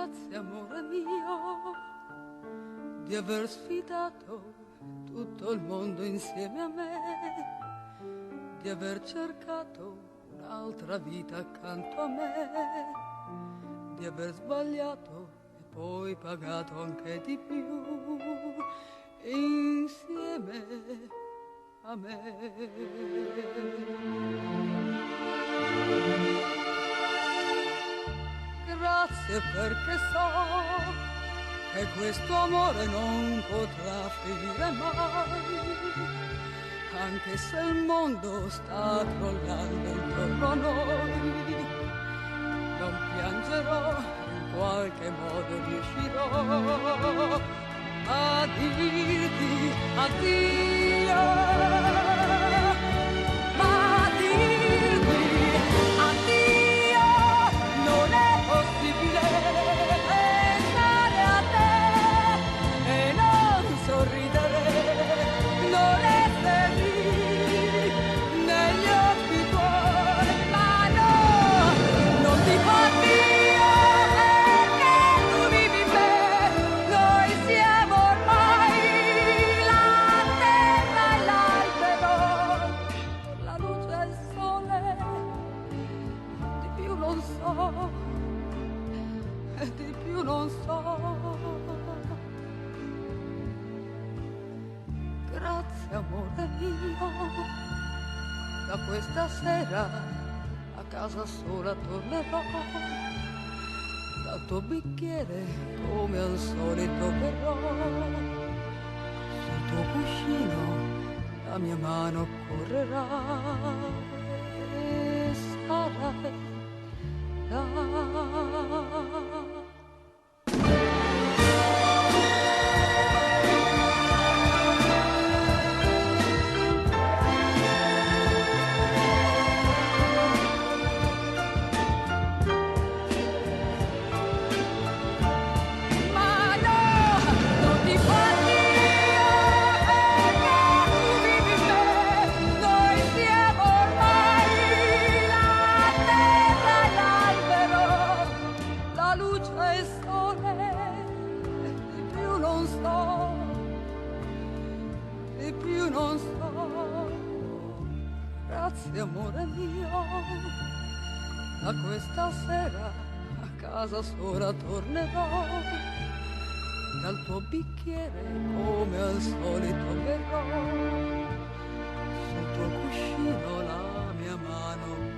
Grazie amore mio di aver sfidato tutto il mondo insieme a me, di aver cercato un'altra vita accanto a me, di aver sbagliato e poi pagato anche di più insieme a me. Grazie perché so che questo amore non potrà finire mai, anche se il mondo sta crollando intorno a noi. Non piangerò, in qualche modo riuscirò a dirti addio, a dirti addio. Non è possibile pensare a te e non sorridere, non essere lì negli occhi tuoi, ma no, non ti fa Dio perché tu vivi in me. Noi siamo ormai la terra e l'albero, la luce e il sole, di più non so, e di più non so. Grazie amore mio, da questa sera a casa sola tornerò, dal tuo bicchiere come al solito berrò, sul tuo cuscino la mia mano correrà e sarai là. Grazie amore mio, da questa sera a casa sola tornerò, dal tuo bicchiere come al solito berrò, sul tuo cuscino la mia mano